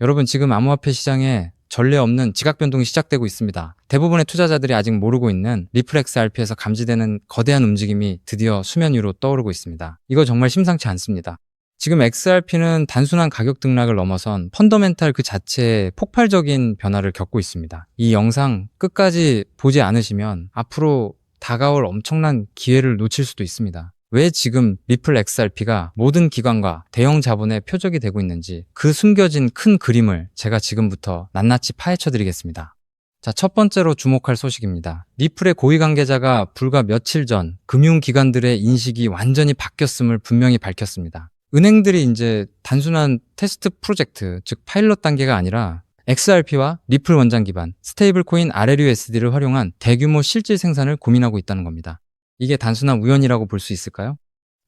여러분, 지금 암호화폐 시장에 전례 없는 지각 변동이 시작되고 있습니다. 대부분의 투자자들이 아직 모르고 있는 리플 XRP에서 감지되는 거대한 움직임이 드디어 수면 위로 떠오르고 있습니다. 이거 정말 심상치 않습니다. 지금 XRP는 단순한 가격 등락을 넘어선 펀더멘탈 그 자체의 폭발적인 변화를 겪고 있습니다. 이 영상 끝까지 보지 않으시면 앞으로 다가올 엄청난 기회를 놓칠 수도 있습니다. 왜 지금 리플 XRP가 모든 기관과 대형 자본의 표적이 되고 있는지 그 숨겨진 큰 그림을 제가 지금부터 낱낱이 파헤쳐 드리겠습니다. 자, 첫 번째로 주목할 소식입니다. 리플의 고위 관계자가 불과 며칠 전 금융기관들의 인식이 완전히 바뀌었음을 분명히 밝혔습니다. 은행들이 이제 단순한 테스트 프로젝트, 즉 파일럿 단계가 아니라 XRP와 리플 원장 기반 스테이블 코인 RLUSD를 활용한 대규모 실질 생산을 고민하고 있다는 겁니다. 이게 단순한 우연이라고 볼 수 있을까요?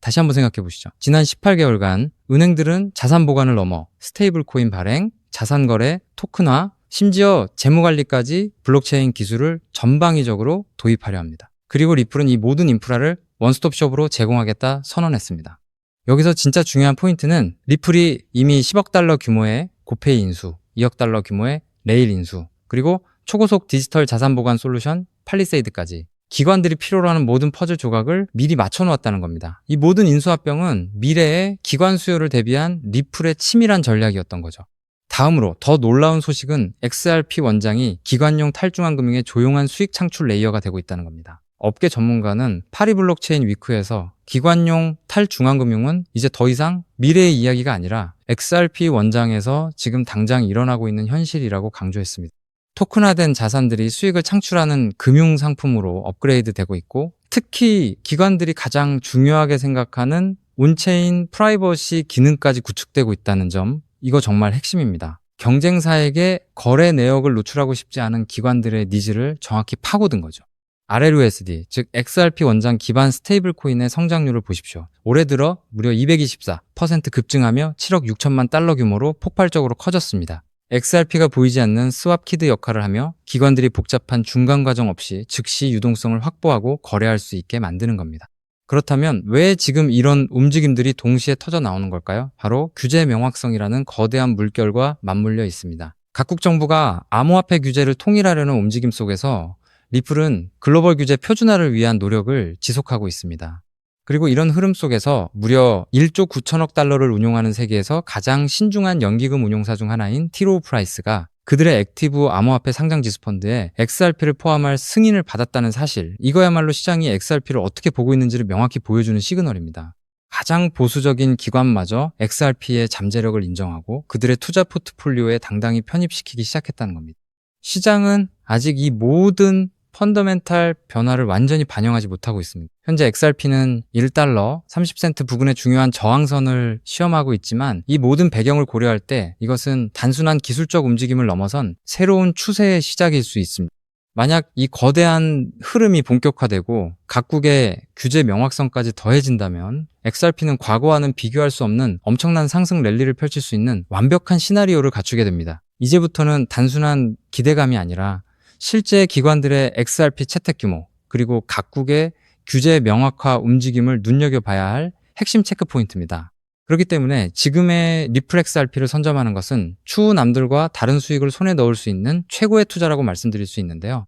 다시 한번 생각해 보시죠. 지난 18개월간 은행들은 자산 보관을 넘어 스테이블 코인 발행, 자산 거래, 토큰화, 심지어 재무관리까지 블록체인 기술을 전방위적으로 도입하려 합니다. 그리고 리플은 이 모든 인프라를 원스톱숍으로 제공하겠다 선언했습니다. 여기서 진짜 중요한 포인트는 리플이 이미 10억 달러 규모의 고페이 인수, 2억 달러 규모의 레일 인수, 그리고 초고속 디지털 자산 보관 솔루션 팔리세이드까지 기관들이 필요로 하는 모든 퍼즐 조각을 미리 맞춰놓았다는 겁니다. 이 모든 인수합병은 미래의 기관 수요를 대비한 리플의 치밀한 전략이었던 거죠. 다음으로 더 놀라운 소식은 XRP 원장이 기관용 탈중앙 금융의 조용한 수익 창출 레이어가 되고 있다는 겁니다. 업계 전문가는 파리 블록체인 위크에서 기관용 탈중앙금융은 이제 더 이상 미래의 이야기가 아니라 XRP 원장에서 지금 당장 일어나고 있는 현실이라고 강조했습니다. 토큰화된 자산들이 수익을 창출하는 금융 상품으로 업그레이드 되고 있고, 특히 기관들이 가장 중요하게 생각하는 온체인 프라이버시 기능까지 구축되고 있다는 점, 이거 정말 핵심입니다. 경쟁사에게 거래 내역을 노출하고 싶지 않은 기관들의 니즈를 정확히 파고든 거죠. RLUSD, 즉 XRP 원장 기반 스테이블 코인의 성장률을 보십시오. 올해 들어 무려 224% 급증하며 7억 6천만 달러 규모로 폭발적으로 커졌습니다. XRP가 보이지 않는 스왑 키드 역할을 하며 기관들이 복잡한 중간 과정 없이 즉시 유동성을 확보하고 거래할 수 있게 만드는 겁니다. 그렇다면 왜 지금 이런 움직임들이 동시에 터져 나오는 걸까요? 바로 규제 명확성이라는 거대한 물결과 맞물려 있습니다. 각국 정부가 암호화폐 규제를 통일하려는 움직임 속에서 리플은 글로벌 규제 표준화를 위한 노력을 지속하고 있습니다. 그리고 이런 흐름 속에서 무려 1조 9천억 달러를 운용하는 세계에서 가장 신중한 연기금 운용사 중 하나인 T. 로우 프라이스가 그들의 액티브 암호화폐 상장지수 펀드에 XRP를 포함할 승인을 받았다는 사실, 이거야말로 시장이 XRP를 어떻게 보고 있는지를 명확히 보여주는 시그널입니다. 가장 보수적인 기관마저 XRP의 잠재력을 인정하고 그들의 투자 포트폴리오에 당당히 편입시키기 시작했다는 겁니다. 시장은 아직 이 모든 펀더멘탈 변화를 완전히 반영하지 못하고 있습니다. 현재 XRP는 1달러 30센트 부근의 중요한 저항선을 시험하고 있지만 이 모든 배경을 고려할 때 이것은 단순한 기술적 움직임을 넘어선 새로운 추세의 시작일 수 있습니다. 만약 이 거대한 흐름이 본격화되고 각국의 규제 명확성까지 더해진다면 XRP는 과거와는 비교할 수 없는 엄청난 상승 랠리를 펼칠 수 있는 완벽한 시나리오를 갖추게 됩니다. 이제부터는 단순한 기대감이 아니라 실제 기관들의 XRP 채택 규모, 그리고 각국의 규제 명확화 움직임을 눈여겨봐야 할 핵심 체크 포인트입니다. 그렇기 때문에 지금의 리플 XRP를 선점하는 것은 추후 남들과 다른 수익을 손에 넣을 수 있는 최고의 투자라고 말씀드릴 수 있는데요.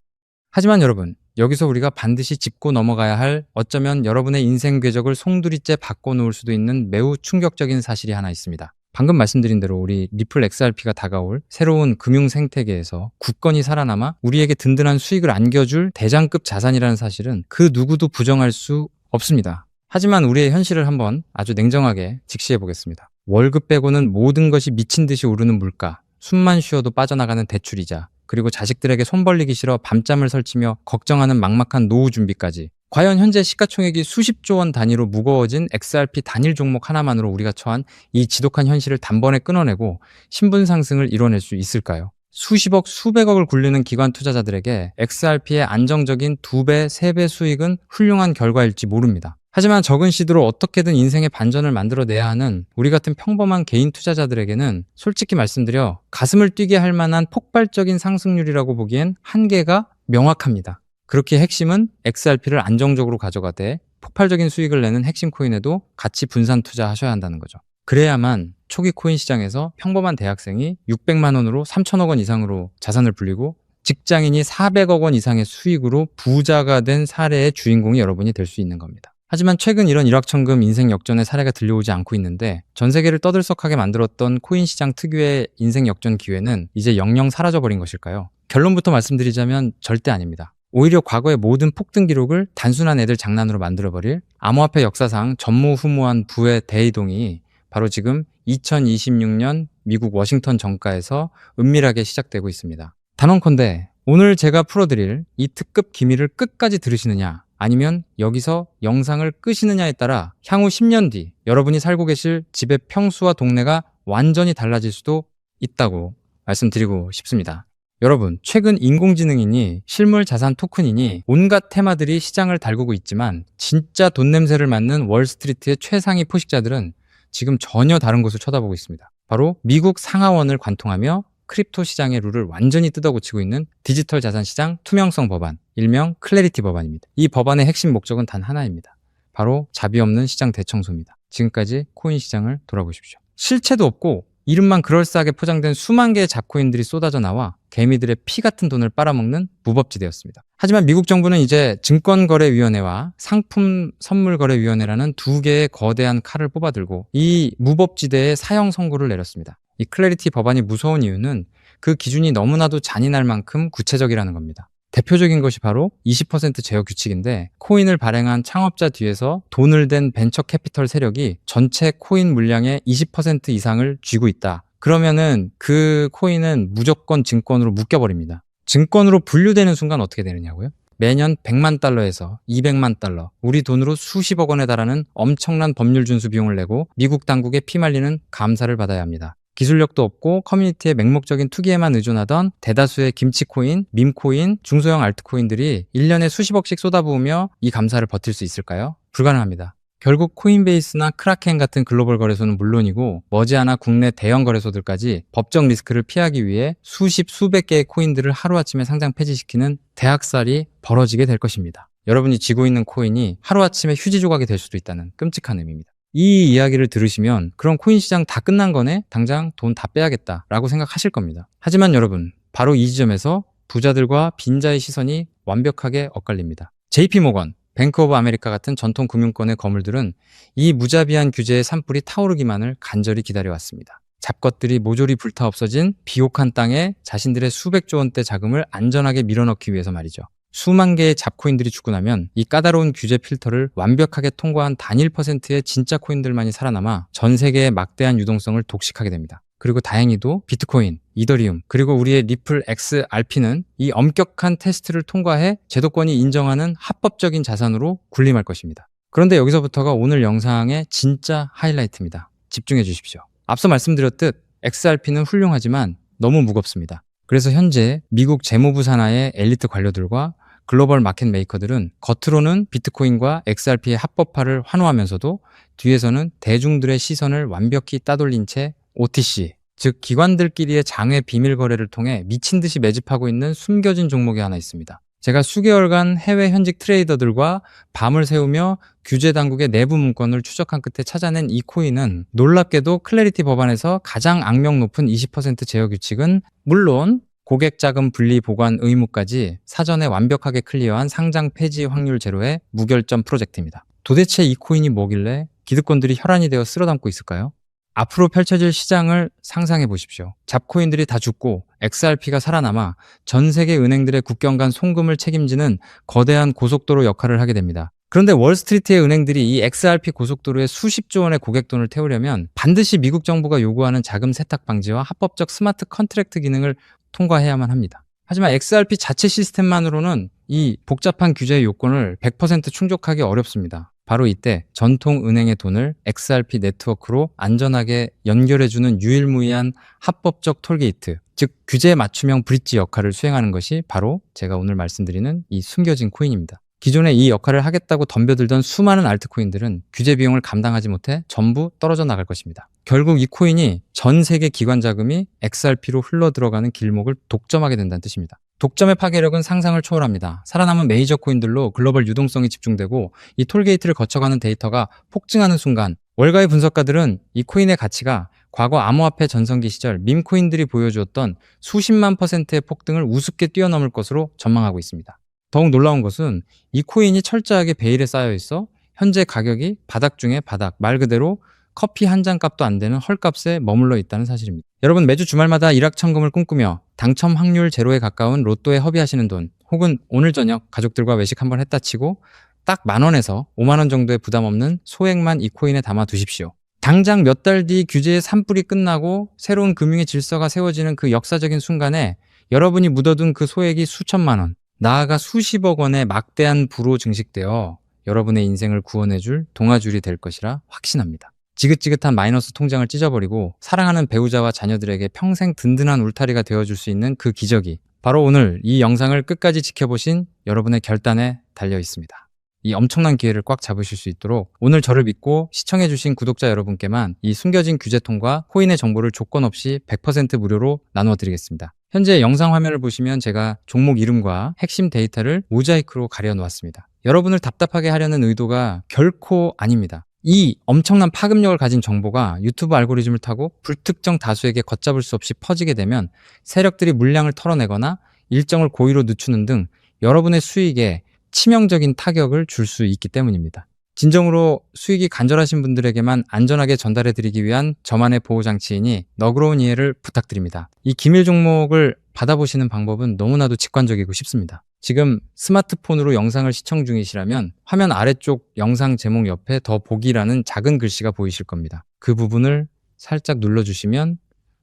하지만 여러분, 여기서 우리가 반드시 짚고 넘어가야 할, 어쩌면 여러분의 인생 궤적을 송두리째 바꿔놓을 수도 있는 매우 충격적인 사실이 하나 있습니다. 방금 말씀드린 대로 우리 리플 XRP가 다가올 새로운 금융 생태계에서 굳건히 살아남아 우리에게 든든한 수익을 안겨줄 대장급 자산이라는 사실은 그 누구도 부정할 수 없습니다. 하지만 우리의 현실을 한번 아주 냉정하게 직시해 보겠습니다. 월급 빼고는 모든 것이 미친 듯이 오르는 물가, 숨만 쉬어도 빠져나가는 대출이자, 그리고 자식들에게 손 벌리기 싫어 밤잠을 설치며 걱정하는 막막한 노후 준비까지, 과연 현재 시가총액이 수십조 원 단위로 무거워진 XRP 단일 종목 하나만으로 우리가 처한 이 지독한 현실을 단번에 끊어내고 신분 상승을 이뤄낼 수 있을까요? 수십억, 수백억을 굴리는 기관 투자자들에게 XRP의 안정적인 2배, 3배 수익은 훌륭한 결과일지 모릅니다. 하지만 적은 시드로 어떻게든 인생의 반전을 만들어내야 하는 우리 같은 평범한 개인 투자자들에게는 솔직히 말씀드려 가슴을 뛰게 할 만한 폭발적인 상승률이라고 보기엔 한계가 명확합니다. 그렇게 핵심은 XRP를 안정적으로 가져가되 폭발적인 수익을 내는 핵심 코인에도 같이 분산 투자하셔야 한다는 거죠. 그래야만 초기 코인 시장에서 평범한 대학생이 600만 원으로 3천억 원 이상으로 자산을 불리고 직장인이 400억 원 이상의 수익으로 부자가 된 사례의 주인공이 여러분이 될 수 있는 겁니다. 하지만 최근 이런 일확천금 인생 역전의 사례가 들려오지 않고 있는데 전 세계를 떠들썩하게 만들었던 코인 시장 특유의 인생 역전 기회는 이제 영영 사라져버린 것일까요? 결론부터 말씀드리자면 절대 아닙니다. 오히려 과거의 모든 폭등 기록을 단순한 애들 장난으로 만들어버릴 암호화폐 역사상 전무후무한 부의 대이동이 바로 지금 2026년 미국 워싱턴 정가에서 은밀하게 시작되고 있습니다. 단언컨대 오늘 제가 풀어드릴 이 특급 기밀을 끝까지 들으시느냐 아니면 여기서 영상을 끄시느냐에 따라 향후 10년 뒤 여러분이 살고 계실 집의 평수와 동네가 완전히 달라질 수도 있다고 말씀드리고 싶습니다. 여러분, 최근 인공지능이니 실물 자산 토큰이니 온갖 테마들이 시장을 달구고 있지만 진짜 돈 냄새를 맡는 월스트리트의 최상위 포식자들은 지금 전혀 다른 곳을 쳐다보고 있습니다. 바로 미국 상하원을 관통하며 크립토 시장의 룰을 완전히 뜯어고치고 있는 디지털 자산 시장 투명성 법안, 일명 클래리티 법안입니다. 이 법안의 핵심 목적은 단 하나입니다. 바로 자비 없는 시장 대청소입니다. 지금까지 코인 시장을 돌아보십시오. 실체도 없고 이름만 그럴싸하게 포장된 수만 개의 잡코인들이 쏟아져 나와 개미들의 피 같은 돈을 빨아먹는 무법지대였습니다. 하지만 미국 정부는 이제 증권거래위원회와 상품선물거래위원회라는 두 개의 거대한 칼을 뽑아들고 이 무법지대에 사형 선고를 내렸습니다. 이 클래리티 법안이 무서운 이유는 그 기준이 너무나도 잔인할 만큼 구체적이라는 겁니다. 대표적인 것이 바로 20% 제어 규칙인데 코인을 발행한 창업자 뒤에서 돈을 댄 벤처 캐피털 세력이 전체 코인 물량의 20% 이상을 쥐고 있다. 그러면은 그 코인은 무조건 증권으로 묶여버립니다. 증권으로 분류되는 순간 어떻게 되느냐고요? 매년 100만 달러에서 200만 달러, 우리 돈으로 수십억 원에 달하는 엄청난 법률 준수 비용을 내고 미국 당국에 피말리는 감사를 받아야 합니다. 기술력도 없고 커뮤니티의 맹목적인 투기에만 의존하던 대다수의 김치코인, 밈코인, 중소형 알트코인들이 1년에 수십억씩 쏟아부으며 이 감사를 버틸 수 있을까요? 불가능합니다. 결국 코인베이스나 크라켄 같은 글로벌 거래소는 물론이고 머지않아 국내 대형 거래소들까지 법적 리스크를 피하기 위해 수십, 수백 개의 코인들을 하루아침에 상장 폐지시키는 대학살이 벌어지게 될 것입니다. 여러분이 쥐고 있는 코인이 하루아침에 휴지 조각이 될 수도 있다는 끔찍한 의미입니다. 이 이야기를 들으시면 그럼 코인 시장 다 끝난 거네? 당장 돈 다 빼야겠다라고 생각하실 겁니다. 하지만 여러분, 바로 이 지점에서 부자들과 빈자의 시선이 완벽하게 엇갈립니다. JP모건, 뱅크 오브 아메리카 같은 전통 금융권의 거물들은 이 무자비한 규제의 산불이 타오르기만을 간절히 기다려왔습니다. 잡것들이 모조리 불타 없어진 비옥한 땅에 자신들의 수백조 원대 자금을 안전하게 밀어넣기 위해서 말이죠. 수만 개의 잡코인들이 죽고 나면 이 까다로운 규제 필터를 완벽하게 통과한 단일 %의 진짜 코인들만이 살아남아 전 세계의 막대한 유동성을 독식하게 됩니다. 그리고 다행히도 비트코인, 이더리움, 그리고 우리의 리플 XRP는 이 엄격한 테스트를 통과해 제도권이 인정하는 합법적인 자산으로 군림할 것입니다. 그런데 여기서부터가 오늘 영상의 진짜 하이라이트입니다. 집중해 주십시오. 앞서 말씀드렸듯 XRP는 훌륭하지만 너무 무겁습니다. 그래서 현재 미국 재무부 산하의 엘리트 관료들과 글로벌 마켓 메이커들은 겉으로는 비트코인과 XRP의 합법화를 환호하면서도 뒤에서는 대중들의 시선을 완벽히 따돌린 채 OTC, 즉 기관들끼리의 장외 비밀 거래를 통해 미친 듯이 매집하고 있는 숨겨진 종목이 하나 있습니다. 제가 수개월간 해외 현직 트레이더들과 밤을 새우며 규제 당국의 내부 문건을 추적한 끝에 찾아낸 이 코인은 놀랍게도 클래리티 법안에서 가장 악명 높은 20% 제어 규칙은 물론 고객 자금 분리 보관 의무까지 사전에 완벽하게 클리어한 상장 폐지 확률 제로의 무결점 프로젝트입니다. 도대체 이 코인이 뭐길래 기득권들이 혈안이 되어 쓸어담고 있을까요? 앞으로 펼쳐질 시장을 상상해 보십시오. 잡코인들이 다 죽고 XRP가 살아남아 전 세계 은행들의 국경 간 송금을 책임지는 거대한 고속도로 역할을 하게 됩니다. 그런데 월스트리트의 은행들이 이 XRP 고속도로에 수십조 원의 고객돈을 태우려면 반드시 미국 정부가 요구하는 자금 세탁 방지와 합법적 스마트 컨트랙트 기능을 통과해야만 합니다. 하지만 XRP 자체 시스템만으로는 이 복잡한 규제의 요건을 100% 충족하기 어렵습니다. 바로 이때 전통 은행의 돈을 XRP 네트워크로 안전하게 연결해주는 유일무이한 합법적 톨게이트, 즉 규제 맞춤형 브릿지 역할을 수행하는 것이 바로 제가 오늘 말씀드리는 이 숨겨진 코인입니다. 기존에 이 역할을 하겠다고 덤벼들던 수많은 알트코인들은 규제 비용을 감당하지 못해 전부 떨어져 나갈 것입니다. 결국 이 코인이 전 세계 기관 자금이 XRP로 흘러 들어가는 길목을 독점하게 된다는 뜻입니다. 독점의 파괴력은 상상을 초월합니다. 살아남은 메이저 코인들로 글로벌 유동성이 집중되고 이 톨게이트를 거쳐가는 데이터가 폭증하는 순간 월가의 분석가들은 이 코인의 가치가 과거 암호화폐 전성기 시절 밈코인들이 보여주었던 수십만 %의 폭등을 우습게 뛰어넘을 것으로 전망하고 있습니다. 더욱 놀라운 것은 이 코인이 철저하게 베일에 쌓여 있어 현재 가격이 바닥 중에 바닥, 말 그대로 커피 한 잔 값도 안 되는 헐값에 머물러 있다는 사실입니다. 여러분, 매주 주말마다 일확천금을 꿈꾸며 당첨 확률 제로에 가까운 로또에 허비하시는 돈, 혹은 오늘 저녁 가족들과 외식 한번 했다 치고 딱 10,000원에서 50,000원 정도의 부담 없는 소액만 이 코인에 담아 두십시오. 당장 몇 달 뒤 규제의 산불이 끝나고 새로운 금융의 질서가 세워지는 그 역사적인 순간에 여러분이 묻어둔 그 소액이 수천만 원, 나아가 수십억 원의 막대한 부로 증식되어 여러분의 인생을 구원해줄 동아줄이 될 것이라 확신합니다. 지긋지긋한 마이너스 통장을 찢어버리고 사랑하는 배우자와 자녀들에게 평생 든든한 울타리가 되어줄 수 있는 그 기적이 바로 오늘 이 영상을 끝까지 지켜보신 여러분의 결단에 달려 있습니다. 이 엄청난 기회를 꽉 잡으실 수 있도록 오늘 저를 믿고 시청해주신 구독자 여러분께만 이 숨겨진 규제통과 코인의 정보를 조건 없이 100% 무료로 나누어드리겠습니다. 현재 영상 화면을 보시면 제가 종목 이름과 핵심 데이터를 모자이크로 가려놓았습니다. 여러분을 답답하게 하려는 의도가 결코 아닙니다. 이 엄청난 파급력을 가진 정보가 유튜브 알고리즘을 타고 불특정 다수에게 걷잡을 수 없이 퍼지게 되면 세력들이 물량을 털어내거나 일정을 고의로 늦추는 등 여러분의 수익에 치명적인 타격을 줄 수 있기 때문입니다. 진정으로 수익이 간절하신 분들에게만 안전하게 전달해드리기 위한 저만의 보호장치이니 너그러운 이해를 부탁드립니다. 이 기밀 종목을 받아보시는 방법은 너무나도 직관적이고 쉽습니다. 지금 스마트폰으로 영상을 시청 중이시라면 화면 아래쪽 영상 제목 옆에 더 보기라는 작은 글씨가 보이실 겁니다. 그 부분을 살짝 눌러주시면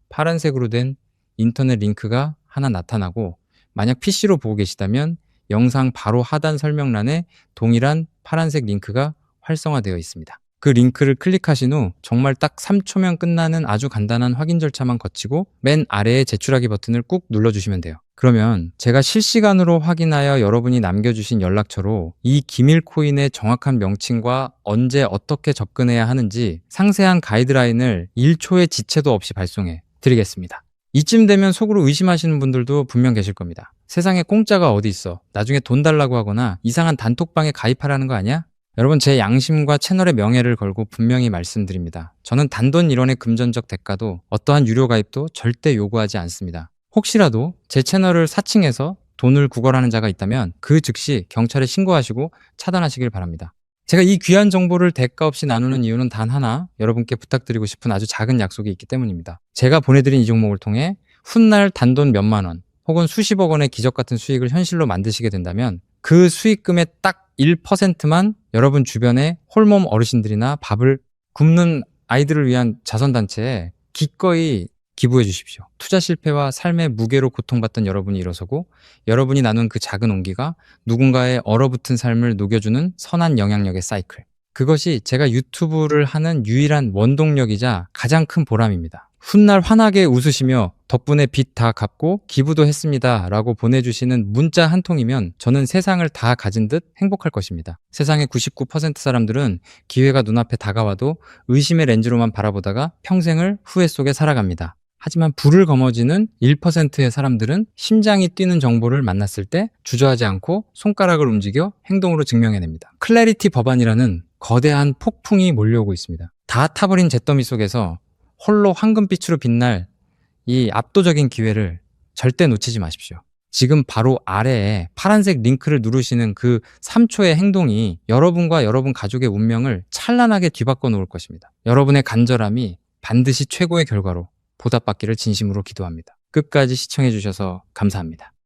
파란색으로 된 인터넷 링크가 하나 나타나고, 만약 PC로 보고 계시다면 영상 바로 하단 설명란에 동일한 파란색 링크가 활성화되어 있습니다. 그 링크를 클릭하신 후 정말 딱 3초면 끝나는 아주 간단한 확인 절차만 거치고 맨 아래에 제출하기 버튼을 꾹 눌러주시면 돼요. 그러면 제가 실시간으로 확인하여 여러분이 남겨주신 연락처로 이 기밀 코인의 정확한 명칭과 언제 어떻게 접근해야 하는지 상세한 가이드라인을 1초의 지체도 없이 발송해 드리겠습니다. 이쯤 되면 속으로 의심하시는 분들도 분명 계실 겁니다. 세상에 공짜가 어디 있어? 나중에 돈 달라고 하거나 이상한 단톡방에 가입하라는 거 아니야? 여러분, 제 양심과 채널의 명예를 걸고 분명히 말씀드립니다. 저는 단돈 1원의 금전적 대가도 어떠한 유료 가입도 절대 요구하지 않습니다. 혹시라도 제 채널을 사칭해서 돈을 구걸하는 자가 있다면 그 즉시 경찰에 신고하시고 차단하시길 바랍니다. 제가 이 귀한 정보를 대가 없이 나누는 이유는 단 하나, 여러분께 부탁드리고 싶은 아주 작은 약속이 있기 때문입니다. 제가 보내드린 이 종목을 통해 훗날 단돈 몇만 원 혹은 수십억 원의 기적 같은 수익을 현실로 만드시게 된다면 그 수익금의 딱 1%만 여러분 주변에 홀몸 어르신들이나 밥을 굶는 아이들을 위한 자선단체에 기꺼이 기부해 주십시오. 투자 실패와 삶의 무게로 고통받던 여러분이 일어서고 여러분이 나눈 그 작은 온기가 누군가의 얼어붙은 삶을 녹여주는 선한 영향력의 사이클. 그것이 제가 유튜브를 하는 유일한 원동력이자 가장 큰 보람입니다. 훗날 환하게 웃으시며 덕분에 빚 다 갚고 기부도 했습니다 라고 보내주시는 문자 한 통이면 저는 세상을 다 가진 듯 행복할 것입니다. 세상의 99% 사람들은 기회가 눈앞에 다가와도 의심의 렌즈로만 바라보다가 평생을 후회 속에 살아갑니다. 하지만 불을 거머쥐는 1%의 사람들은 심장이 뛰는 정보를 만났을 때 주저하지 않고 손가락을 움직여 행동으로 증명해냅니다. 클래리티 법안이라는 거대한 폭풍이 몰려오고 있습니다. 다 타버린 잿더미 속에서 홀로 황금빛으로 빛날 이 압도적인 기회를 절대 놓치지 마십시오. 지금 바로 아래에 파란색 링크를 누르시는 그 3초의 행동이 여러분과 여러분 가족의 운명을 찬란하게 뒤바꿔 놓을 것입니다. 여러분의 간절함이 반드시 최고의 결과로 보답받기를 진심으로 기도합니다. 끝까지 시청해 주셔서 감사합니다.